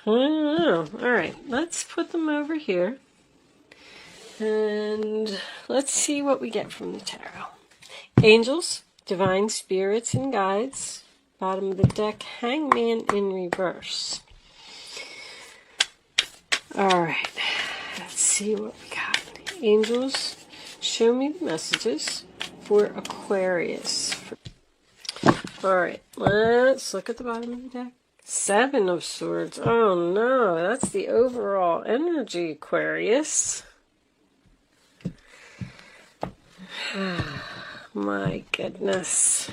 I don't know. All right, let's put them over here. And let's see what we get from the tarot. Angels, divine spirits and guides. Bottom of the deck, Hangman in reverse. All right, let's see what we got. Angels, show me the messages for Aquarius. All right, let's look at the bottom of the deck. Seven of Swords. Oh no, that's the overall energy, Aquarius. My goodness.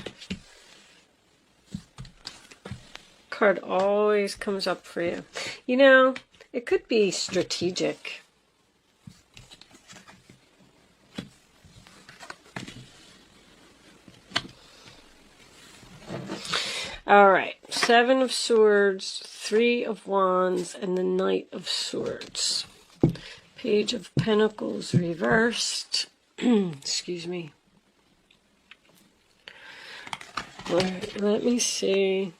Card always comes up for you. You know, it could be strategic. All right, Seven of Swords, Three of Wands, and the Knight of Swords. Page of Pentacles reversed. Excuse me. Let me see.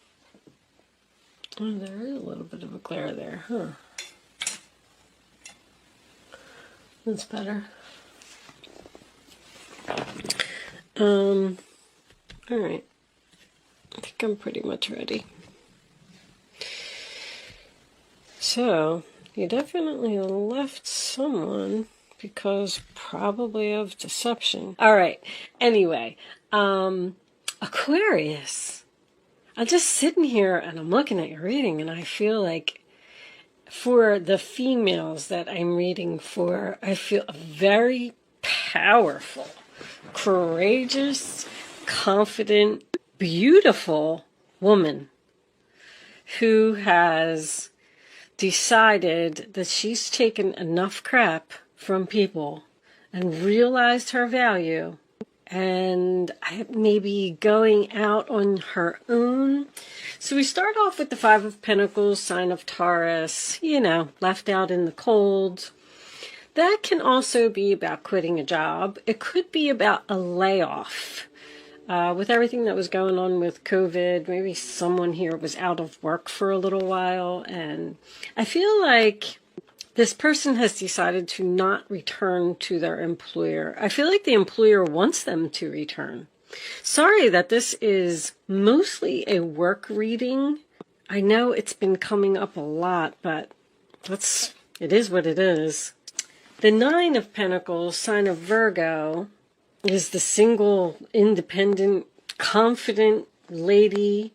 Oh, there is a little bit of a glare there, huh? That's better. All right. I think I'm pretty much ready. So, you definitely left someone because probably of deception. All right. Anyway, Aquarius. I'm just sitting here and I'm looking at your reading and I feel like for the females that I'm reading for, I feel very powerful, courageous, confident, beautiful woman who has decided that she's taken enough crap from people and realized her value and maybe going out on her own. So we start off with the Five of Pentacles, sign of Taurus, you know, left out in the cold. That can also be about quitting a job. It could be about a layoff. With everything that was going on with COVID, maybe someone here was out of work for a little while, and I feel like this person has decided to not return to their employer. I feel like the employer wants them to return. Sorry that this is mostly a work reading. I know it's been coming up a lot, but it is what it is. The Nine of Pentacles, sign of Virgo, is the single, independent, confident lady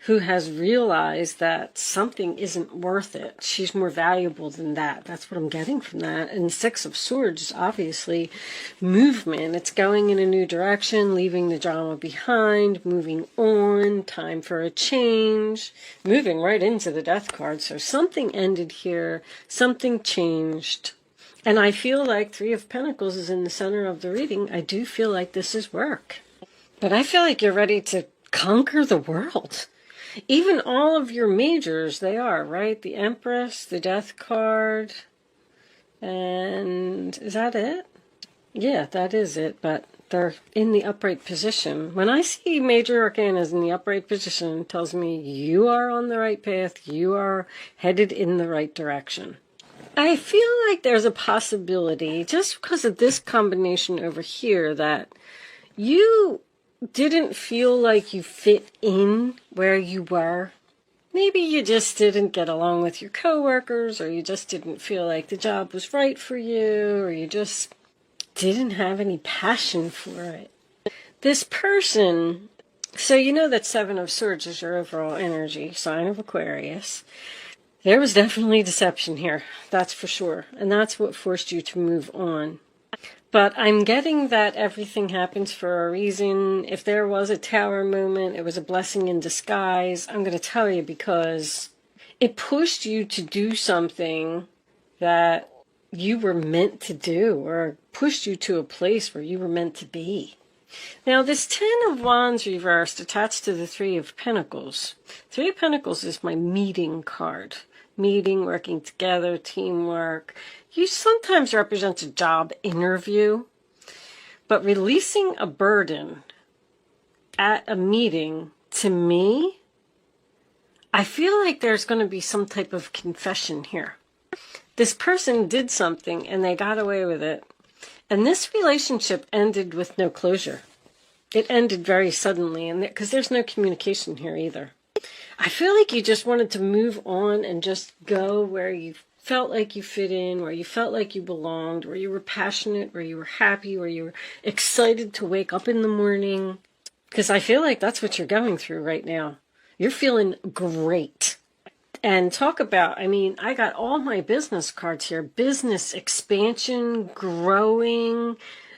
who has realized that something isn't worth it. She's more valuable than that. That's what I'm getting from that. And Six of Swords is obviously movement. It's going in a new direction, leaving the drama behind, moving on, time for a change, moving right into the Death card. So something ended here, something changed. And I feel like Three of Pentacles is in the center of the reading. I do feel like this is work. But I feel like you're ready to conquer the world. Even all of your majors, they are, right? The Empress, the Death card, and is that it? Yeah, that is it, but they're in the upright position. When I see major arcanas in the upright position, it tells me you are on the right path, you are headed in the right direction. I feel like there's a possibility, just because of this combination over here, that you didn't feel like you fit in where you were. Maybe you just didn't get along with your coworkers, or you just didn't feel like the job was right for you, or you just didn't have any passion for it. This person, so you know that Seven of Swords is your overall energy, sign of Aquarius. There was definitely deception here, that's for sure. And that's what forced you to move on. But I'm getting that everything happens for a reason. If there was a tower moment, it was a blessing in disguise. I'm going to tell you, because it pushed you to do something that you were meant to do, or pushed you to a place where you were meant to be. Now, this Ten of Wands reversed attached to the Three of Pentacles. Three of Pentacles is my meeting card. Meeting, working together, teamwork. You sometimes represent a job interview, but releasing a burden at a meeting, to me, I feel like there's going to be some type of confession here. This person did something and they got away with it. And this relationship ended with no closure. It ended very suddenly, and because there's no communication here either. I feel like you just wanted to move on and just go where you felt like you fit in, where you felt like you belonged, where you were passionate, where you were happy, where you were excited to wake up in the morning. Because I feel like that's what you're going through right now. You're feeling great. And talk about, I mean, I got all my business cards here. Business expansion, growing,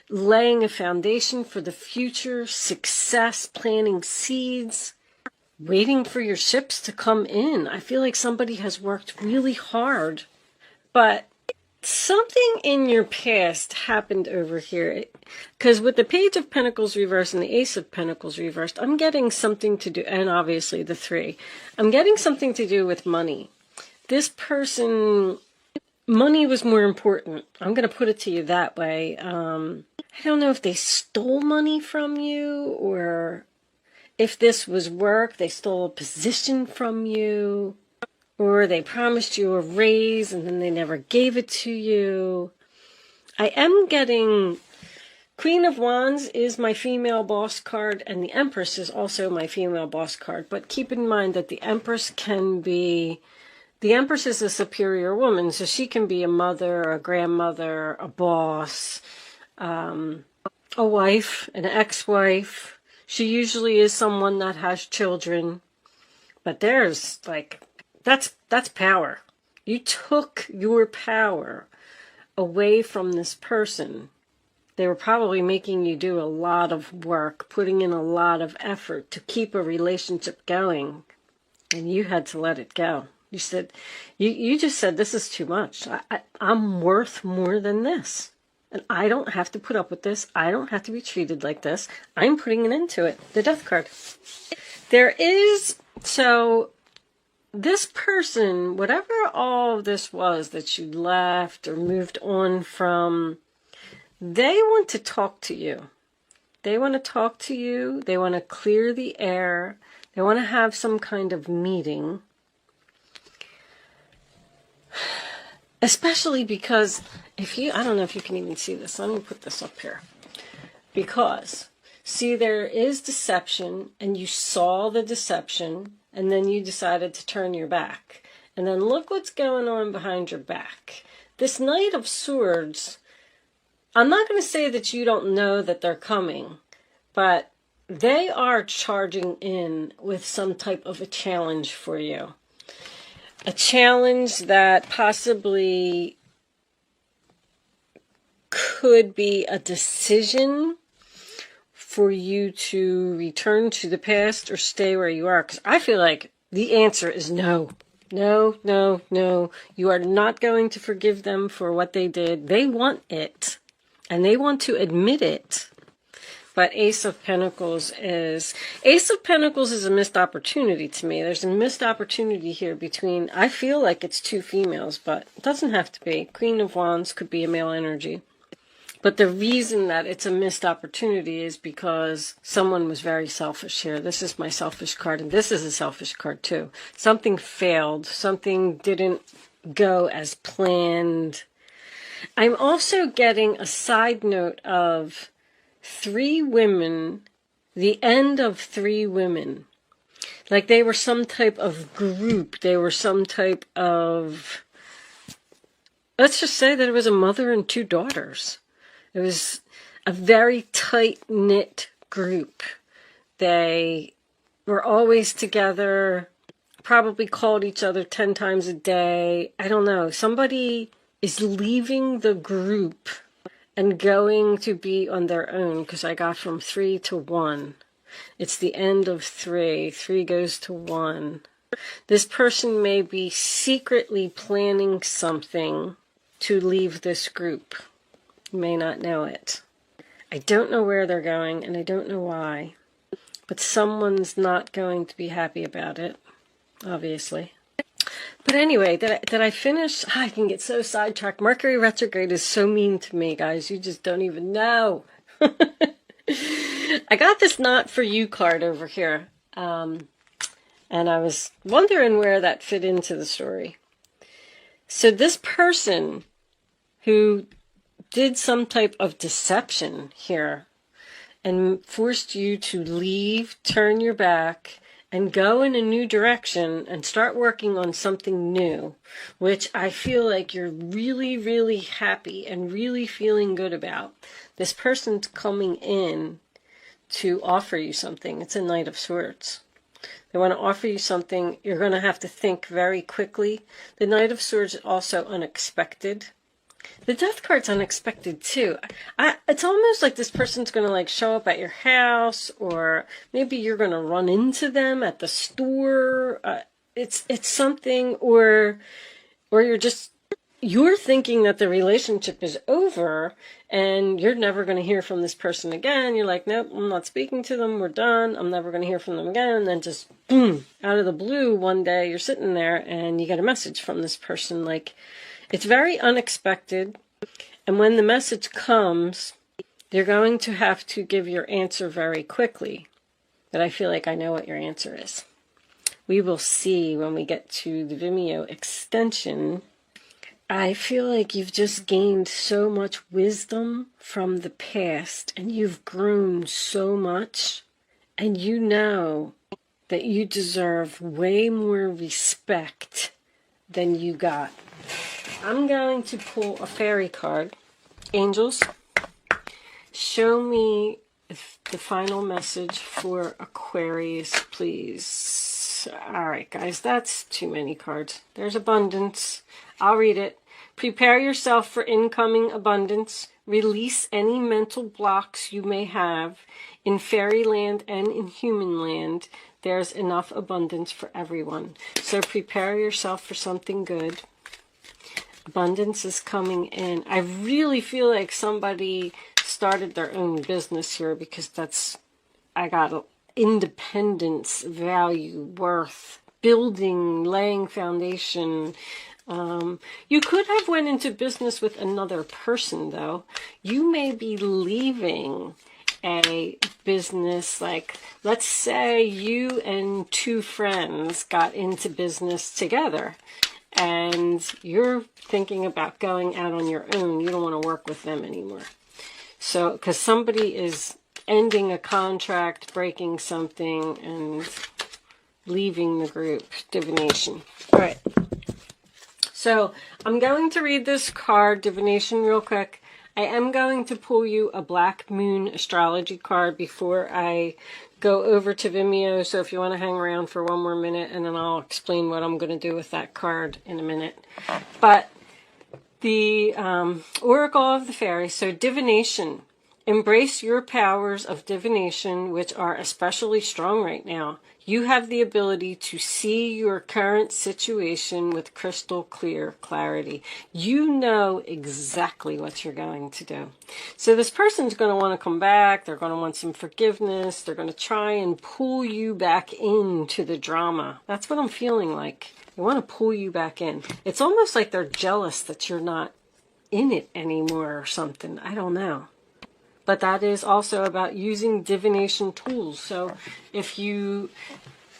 laying a foundation for the future, success, planting seeds, waiting for your ships to come in. I feel like somebody has worked really hard, but something in your past happened over here. Because with the Page of Pentacles reversed and the Ace of Pentacles reversed, I'm getting something to do, and obviously the 3. I'm getting something to do with money. This person, money was more important. I'm going to put it to you that way. I don't know if they stole money from you, or if this was work, they stole a position from you, or they promised you a raise and then they never gave it to you. I am getting Queen of Wands is my female boss card, and the Empress is also my female boss card. But keep in mind that the Empress is a superior woman, so she can be a mother, a grandmother, a boss, a wife, an ex-wife. She usually is someone that has children. But there's that's power. You took your power away from this person. They were probably making you do a lot of work, putting in a lot of effort to keep a relationship going, and you had to let it go. You said, you just said, this is too much. I'm worth more than this, and I don't have to put up with this. I don't have to be treated like this. I'm putting an end to it. The Death card. So this person, whatever all of this was that you left or moved on from, they want to talk to you. They want to talk to you. They want to clear the air. They want to have some kind of meeting. Especially because I don't know if you can even see this. Let me put this up here. Because, see, there is deception, and you saw the deception, and then you decided to turn your back. And then look what's going on behind your back. This Knight of Swords, I'm not going to say that you don't know that they're coming, but they are charging in with some type of a challenge for you. A challenge that possibly could be a decision for you to return to the past or stay where you are. Because I feel like the answer is no. No, no, no. You are not going to forgive them for what they did. They want it. And they want to admit it. But Ace of Pentacles is a missed opportunity to me. There's a missed opportunity here between, I feel like it's 2 females, but it doesn't have to be. Queen of Wands could be a male energy. But the reason that it's a missed opportunity is because someone was very selfish here. This is my selfish card, and this is a selfish card too. Something failed. Something didn't go as planned. I'm also getting a side note of 3 women, the end of 3 women. Like they were some type of group. They were some type of, let's just say that it was a mother and 2 daughters. It was a very tight-knit group. They were always together, probably called each other 10 times a day. I don't know. Somebody is leaving the group and going to be on their own, because I got from 3 to 1. It's the end of 3. 3 goes to 1. This person may be secretly planning something to leave this group. You may not know it. I don't know where they're going, and I don't know why. But someone's not going to be happy about it, obviously. But anyway, did I finish? I can get so sidetracked. Mercury retrograde is so mean to me, guys. You just don't even know. I got this Not For You card over here. And I was wondering where that fit into the story. So this person who did some type of deception here and forced you to leave, turn your back, and go in a new direction and start working on something new, which I feel like you're really, really happy and really feeling good about. This person's coming in to offer you something. It's a Knight of Swords. They want to offer you something. You're going to have to think very quickly. The Knight of Swords is also unexpected. The Death card's unexpected too. It's almost like this person's going to like show up at your house, or maybe you're going to run into them at the store. It's something, or you're thinking that the relationship is over and you're never going to hear from this person again. You're like, nope, I'm not speaking to them. We're done. I'm never going to hear from them again. And then just boom, out of the blue, one day you're sitting there and you get a message from this person. Like, it's very unexpected. And when the message comes, you're going to have to give your answer very quickly. But I feel like I know what your answer is. We will see when we get to the Vimeo extension. I feel like you've just gained so much wisdom from the past, and you've grown so much, and you know that you deserve way more respect than you got. I'm going to pull a fairy card. Angels, show me the final message for Aquarius, please. All right, guys, that's too many cards. There's abundance. I'll read it. Prepare yourself for incoming abundance. Release any mental blocks you may have. In fairyland and in human land, there's enough abundance for everyone. So prepare yourself for something good. Abundance is coming in. I really feel like somebody started their own business here, because I got independence, value, worth, building, laying foundation. You could have went into business with another person, though. You may be leaving a business, like, let's say you and two friends got into business together, and you're thinking about going out on your own. You don't want to work with them anymore. So, because somebody is ending a contract, breaking something, and leaving the group. Divination. All right. So, I'm going to read this card, Divination, real quick. I am going to pull you a Black Moon astrology card before I go over to Vimeo. So if you want to hang around for one more minute, and then I'll explain what I'm going to do with that card in a minute. But the Oracle of the Fairies. So divination. Embrace your powers of divination, which are especially strong right now. You have the ability to see your current situation with crystal clear clarity. You know exactly what you're going to do. So this person's going to want to come back. They're going to want some forgiveness. They're going to try and pull you back into the drama. That's what I'm feeling like. They want to pull you back in. It's almost like they're jealous that you're not in it anymore or something. I don't know. But that is also about using divination tools. So if you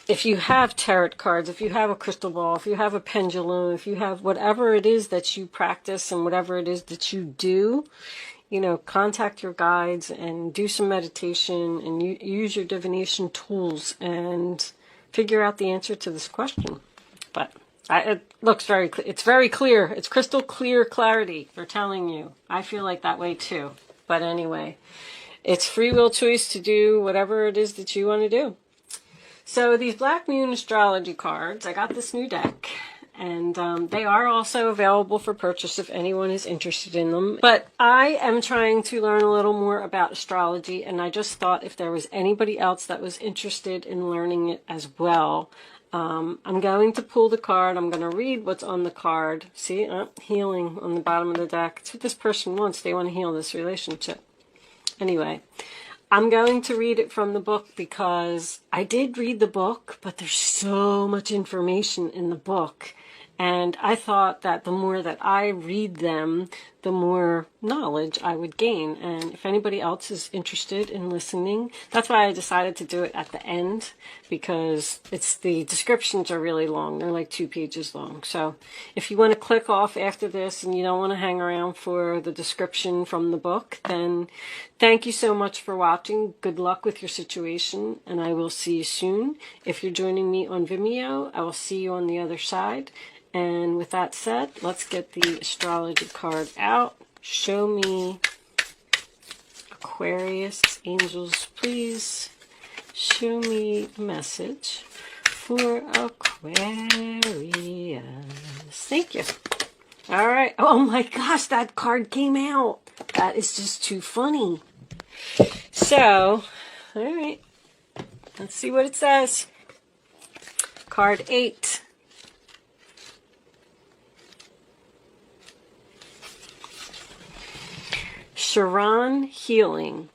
have tarot cards, if you have a crystal ball, if you have a pendulum, if you have whatever it is that you practice and whatever it is that you do, you know, contact your guides and do some meditation and use your divination tools and figure out the answer to this question. But it looks very clear. It's very clear. It's crystal clear clarity. They're telling you. I feel like that way too. But anyway, it's free will choice to do whatever it is that you want to do. So these Black Moon astrology cards, I got this new deck, and they are also available for purchase if anyone is interested in them. But I am trying to learn a little more about astrology, and I just thought if there was anybody else that was interested in learning it as well, I'm going to pull the card. I'm going to read what's on the card. See, healing on the bottom of the deck. It's what this person wants. They want to heal this relationship. Anyway, I'm going to read it from the book because I did read the book, but there's so much information in the book. And I thought that the more that I read them, the more knowledge I would gain. And if anybody else is interested in listening, that's why I decided to do it at the end, because the descriptions are really long. They're like 2 pages long. So if you want to click off after this and you don't want to hang around for the description from the book, then thank you so much for watching. Good luck with your situation, and I will see you soon. If you're joining me on Vimeo, I will see you on the other side. And with that said, let's get the astrology card out. Show me, Aquarius, angels, please. Show me a message for Aquarius. Thank you. All right. Oh my gosh, that card came out. That is just too funny. So, all right. Let's see what it says. Card 8. Chiron, healing.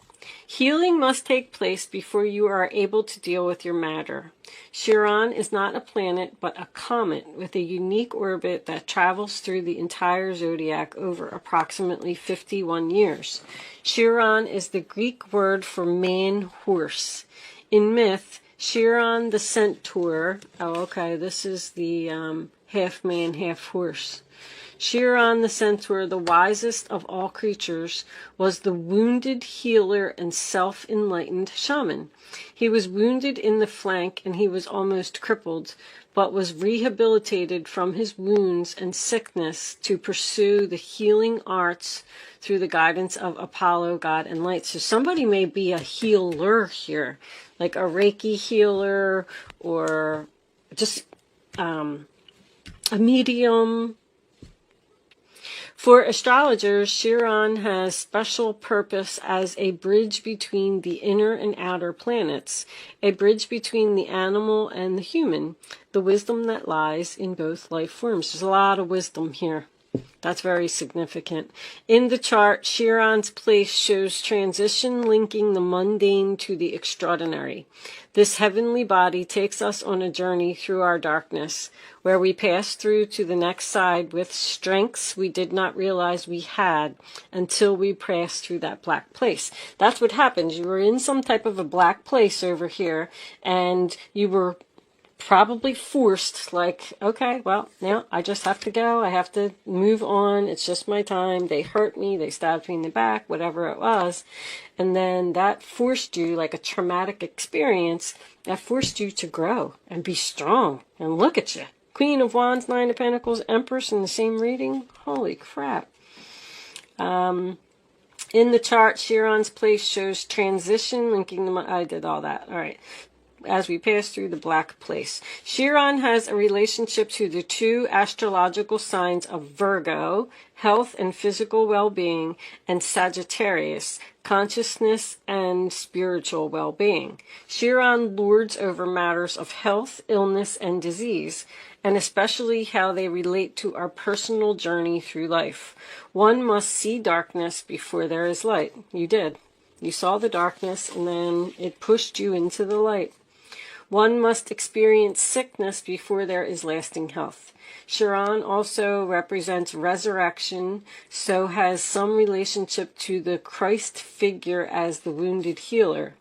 Healing must take place before you are able to deal with your matter. Chiron is not a planet, but a comet with a unique orbit that travels through the entire zodiac over approximately 51 years. Chiron is the Greek word for man-horse. In myth, Chiron the centaur, this is the half man, half horse. Chiron the centaur, the wisest of all creatures, was the wounded healer and self-enlightened shaman. He was wounded in the flank and he was almost crippled, but was rehabilitated from his wounds and sickness to pursue the healing arts through the guidance of Apollo, God, and light. So somebody may be a healer here, like a Reiki healer or just a medium. For astrologers, Chiron has special purpose as a bridge between the inner and outer planets, a bridge between the animal and the human, the wisdom that lies in both life forms. There's a lot of wisdom here. That's very significant. In the chart, Chiron's place shows transition linking the mundane to the extraordinary. This heavenly body takes us on a journey through our darkness, where we pass through to the next side with strengths we did not realize we had until we passed through that black place. That's what happens. You were in some type of a black place over here, and you were probably forced, like, okay, well, now I just have to go. I have to move on. It's just my time. They hurt me. They stabbed me in the back, whatever it was. And then that forced you, like a traumatic experience, that forced you to grow and be strong. And look at you. Queen of Wands, Nine of Pentacles, Empress in the same reading. Holy crap. In the chart, Chiron's place shows transition linking the... I did all that. All right. As we pass through the black place. Chiron has a relationship to the 2 astrological signs of Virgo, health and physical well-being, and Sagittarius, consciousness and spiritual well-being. Chiron lords over matters of health, illness, and disease, and especially how they relate to our personal journey through life. One must see darkness before there is light. You did. You saw the darkness, and then it pushed you into the light. One must experience sickness before there is lasting health. Chiron also represents resurrection, so has some relationship to the Christ figure as the wounded healer.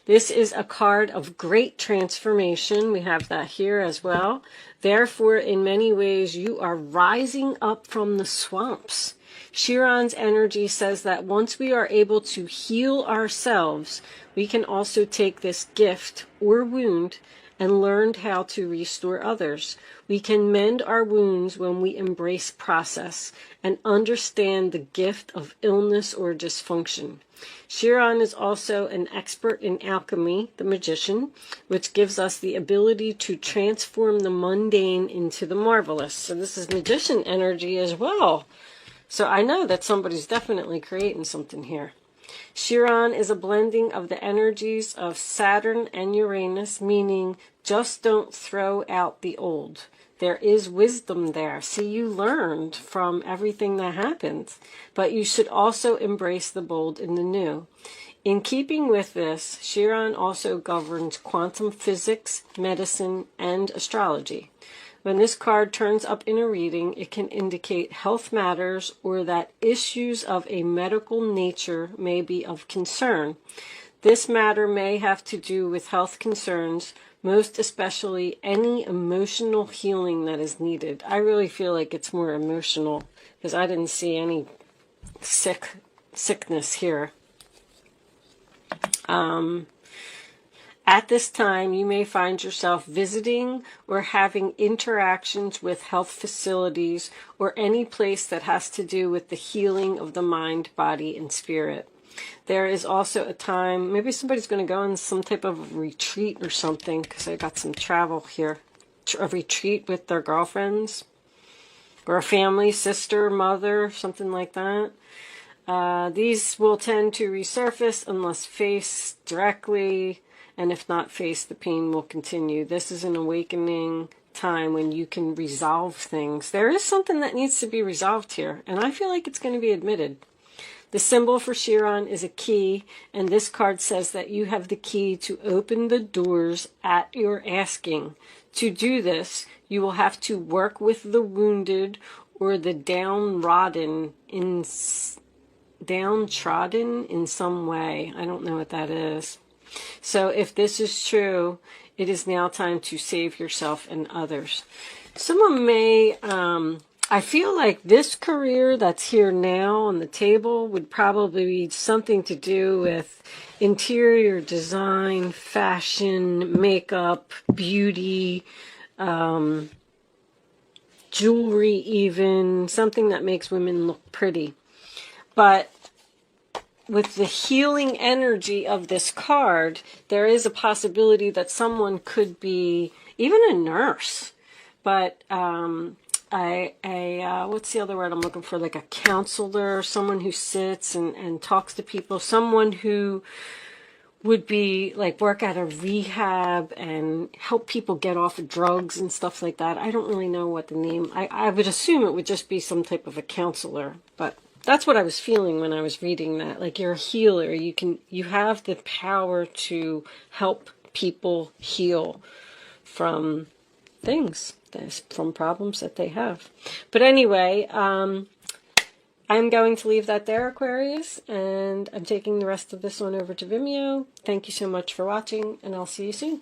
This is a card of great transformation. We have that here as well. Therefore, in many ways, you are rising up from the swamps. Chiron's energy says that once we are able to heal ourselves, we can also take this gift or wound and learn how to restore others. We can mend our wounds when we embrace process and understand the gift of illness or dysfunction. Chiron is also an expert in alchemy, the magician, which gives us the ability to transform the mundane into the marvelous. So this is magician energy as well. So I know that somebody's definitely creating something here. Chiron is a blending of the energies of Saturn and Uranus, meaning just don't throw out the old. There is wisdom there. See, you learned from everything that happened, but you should also embrace the bold in the new. In keeping with this, Chiron also governs quantum physics, medicine, and astrology. When this card turns up in a reading, it can indicate health matters or that issues of a medical nature may be of concern. This matter may have to do with health concerns, most especially any emotional healing that is needed. I really feel like it's more emotional because I didn't see any sickness here. At this time, you may find yourself visiting or having interactions with health facilities or any place that has to do with the healing of the mind, body, and spirit. There is also a time, maybe somebody's going to go on some type of retreat or something, because I got some travel here. A retreat with their girlfriends or a family, sister, mother, something like that. These will tend to resurface unless faced directly, and if not faced, the pain will continue. This is an awakening time when you can resolve things. There is something that needs to be resolved here, and I feel like it's going to be admitted. The symbol for Chiron is a key, and this card says that you have the key to open the doors at your asking. To do this, you will have to work with the wounded or the downtrodden in some way. I don't know what that is. So if this is true, it is now time to save yourself and others. Someone may, I feel like this career that's here now on the table would probably be something to do with interior design, fashion, makeup, beauty, jewelry even, something that makes women look pretty. But with the healing energy of this card, there is a possibility that someone could be even a nurse, but what's the other word I'm looking for? Like a counselor, someone who sits and talks to people, someone who would be like work at a rehab and help people get off of drugs and stuff like that. I don't really know what the name, I would assume it would just be some type of a counselor, but that's what I was feeling when I was reading that. Like, you're a healer. You have the power to help people heal from things, from problems that they have. But anyway, I'm going to leave that there, Aquarius, and I'm taking the rest of this one over to Vimeo. Thank you so much for watching, and I'll see you soon.